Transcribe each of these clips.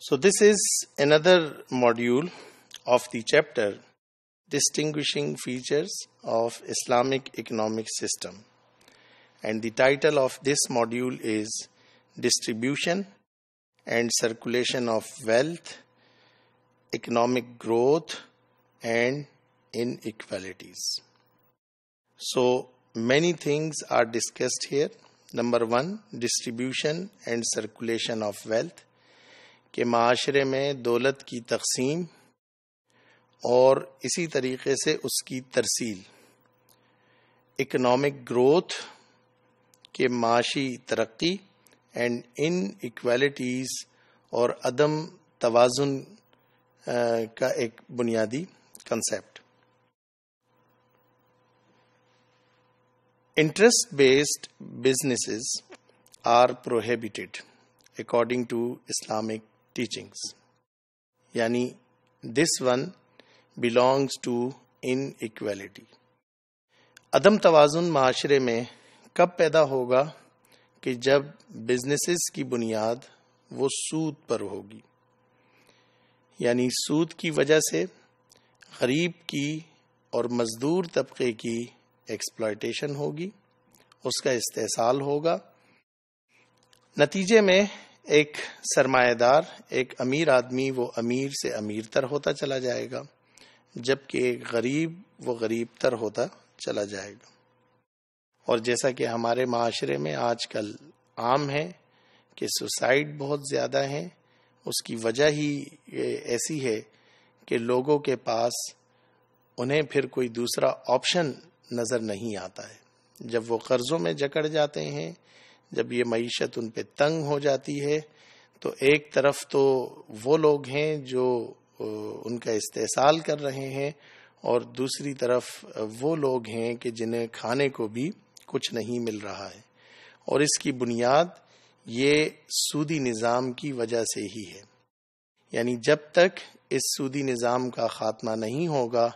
So this is another module of the chapter Distinguishing Features of Islamic Economic System, and the title of this module is Distribution and Circulation of Wealth, Economic Growth and Inequalities. So many things are discussed here. Number 1, distribution and circulation of wealth, کہ معاشرے میں دولت کی تقسیم اور اسی طریقے سے اس کی ترسیل. اکنامک گروتھ کہ معاشی ترقی اینڈ ان ایکویلٹیز اور عدم توازن کا ایک بنیادی concept. Interest based businesses are prohibited according to Islamic teachings. یعنی this one belongs to inequality. عدم توازن معاشرے میں کب پیدا ہوگا؟ کہ جب بزنسز کی بنیاد وہ سود پر ہوگی. یعنی سود کی وجہ سے غریب کی اور مزدور طبقے کی ایکسپلائٹیشن ہوگی، اس کا استحصال ہوگا. نتیجے میں ایک سرمایہ دار، ایک امیر آدمی وہ امیر سے امیر تر ہوتا چلا جائے گا، جبکہ ایک غریب وہ غریب تر ہوتا چلا جائے گا. اور جیسا کہ ہمارے معاشرے میں آج کل عام ہے کہ سوسائڈ بہت زیادہ ہیں، اس کی وجہ ہی ایسی ہے کہ لوگوں کے پاس انہیں پھر کوئی دوسرا آپشن نظر نہیں آتا ہے. جب وہ قرضوں میں جکڑ جاتے ہیں، جب یہ معیشت ان پہ تنگ ہو جاتی ہے، تو ایک طرف تو وہ لوگ ہیں جو ان کا استحصال کر رہے ہیں، اور دوسری طرف وہ لوگ ہیں کہ جنہیں کھانے کو بھی کچھ نہیں مل رہا ہے. اور اس کی بنیاد یہ سودی نظام کی وجہ سے ہی ہے. یعنی جب تک اس سودی نظام کا خاتمہ نہیں ہوگا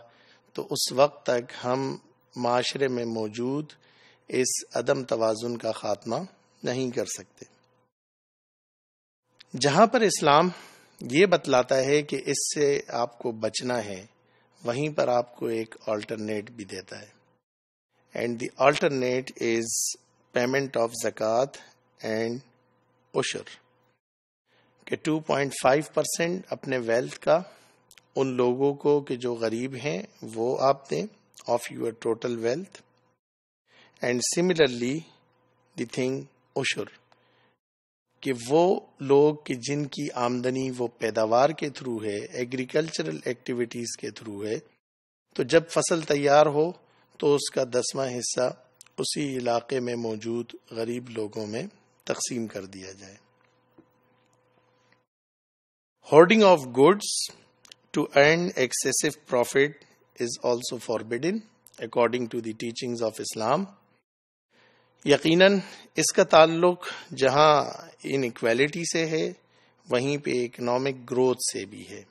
تو اس وقت تک ہم معاشرے میں موجود اس عدم توازن کا خاتمہ نہیں کر سکتے. جہاں پر اسلام یہ بتلاتا ہے کہ اس سے آپ کو بچنا ہے، وہیں پر آپ کو ایک آلٹرنیٹ بھی دیتا ہے. And the alternate is payment of زکوٰۃ اینڈ عشر، کہ 2.5% اپنے ویلتھ کا ان لوگوں کو کہ جو غریب ہیں وہ آپ دیں of your total wealth. And similarly the thing عشر، کہ وہ لوگ کہ جن کی آمدنی وہ پیداوار کے تھرو ہے، ایگریکلچرل ایکٹیویٹیز کے تھرو ہے، تو جب فصل تیار ہو تو اس کا 10واں حصہ اسی علاقے میں موجود غریب لوگوں میں تقسیم کر دیا جائے. Hoarding of goods to earn excessive profit is also forbidden according to the teachings of Islam. یقیناً اس کا تعلق جہاں انیکویلٹی سے ہے وہیں پہ اکنامک گروتھ سے بھی ہے.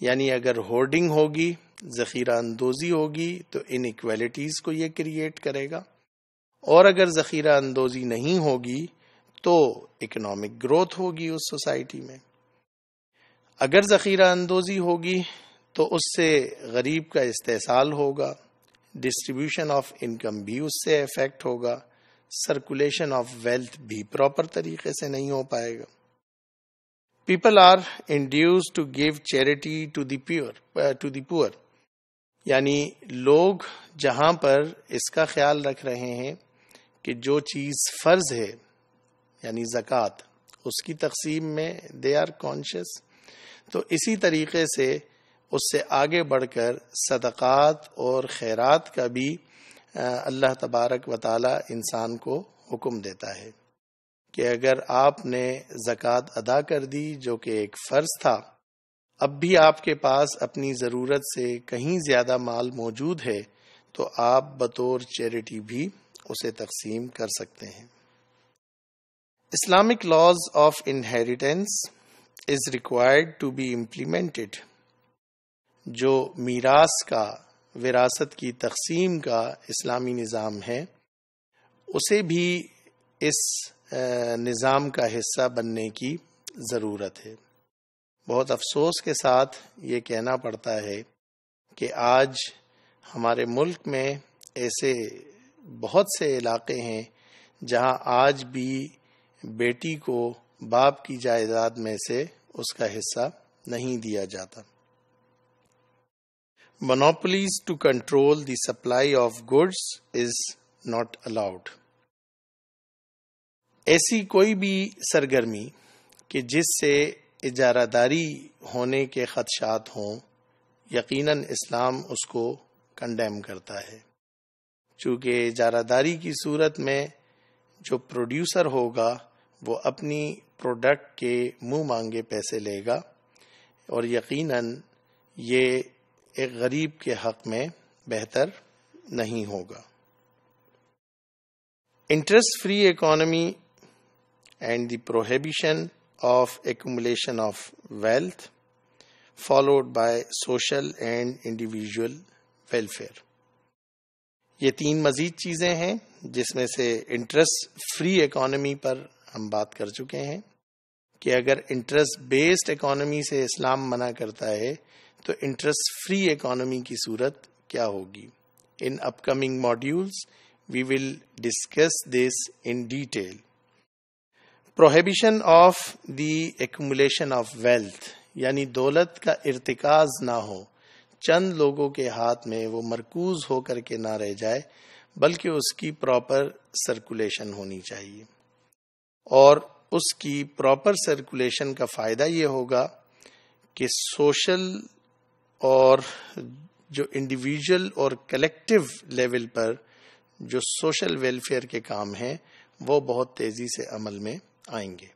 یعنی اگر ہورڈنگ ہوگی، ذخیرہ اندوزی ہوگی، تو انیکویلٹیز کو یہ کریٹ کرے گا، اور اگر ذخیرہ اندوزی نہیں ہوگی تو اکنامک گروتھ ہوگی اس سوسائٹی میں. اگر ذخیرہ اندوزی ہوگی تو اس سے غریب کا استحصال ہوگا، ڈسٹریبیوشن آف انکم بھی اس سے افیکٹ ہوگا، سرکولیشن آف ویلتھ بھی پراپر طریقے سے نہیں ہو پائے گا. People are induced to give charity to the poor. یعنی لوگ جہاں پر اس کا خیال رکھ رہے ہیں کہ جو چیز فرض ہے یعنی زکوٰۃ، اس کی تقسیم میں دے آر کانشیس، تو اسی طریقے سے اس سے آگے بڑھ کر صدقات اور خیرات کا بھی اللہ تبارک و تعالی انسان کو حکم دیتا ہے کہ اگر آپ نے زکوٰۃ ادا کر دی جو کہ ایک فرض تھا، اب بھی آپ کے پاس اپنی ضرورت سے کہیں زیادہ مال موجود ہے تو آپ بطور چیریٹی بھی اسے تقسیم کر سکتے ہیں. Islamic laws of inheritance is required to be implemented. جو میراث کا، وراثت کی تقسیم کا اسلامی نظام ہے، اسے بھی اس نظام کا حصہ بننے کی ضرورت ہے. بہت افسوس کے ساتھ یہ کہنا پڑتا ہے کہ آج ہمارے ملک میں ایسے بہت سے علاقے ہیں جہاں آج بھی بیٹی کو باپ کی جائیداد میں سے اس کا حصہ نہیں دیا جاتا. Monopolies to control the supply of goods is not allowed. ایسی کوئی بھی سرگرمی کہ جس سے اجارہ داری ہونے کے خدشات ہوں، یقیناً اسلام اس کو کنڈیم کرتا ہے. چونکہ اجارہ داری کی صورت میں جو پروڈیوسر ہوگا وہ اپنی پروڈکٹ کے منہ مانگے پیسے لے گا، اور یقیناً یہ ایک غریب کے حق میں بہتر نہیں ہوگا. Interest free economy and the prohibition of accumulation of wealth followed by social and individual welfare. یہ تین مزید چیزیں ہیں جس میں سے انٹرسٹ فری اکانومی پر ہم بات کر چکے ہیں کہ اگر انٹرسٹ بیسڈ اکانومی سے اسلام منع کرتا ہے تو انٹرسٹ فری اکانومی کی صورت کیا ہوگی. In upcoming modules we will discuss this in detail. Prohibition of the accumulation of wealth, یعنی دولت کا ارتکاز نہ ہو، چند لوگوں کے ہاتھ میں وہ مرکوز ہو کر کے نہ رہ جائے، بلکہ اس کی پراپر سرکولیشن ہونی چاہیے. اور اس کی پراپر سرکولیشن کا فائدہ یہ ہوگا کہ سوشل اور جو انڈیویجول اور کلیکٹیو لیول پر جو سوشل ویلفیئر کے کام ہیں وہ بہت تیزی سے عمل میں آئیں گے.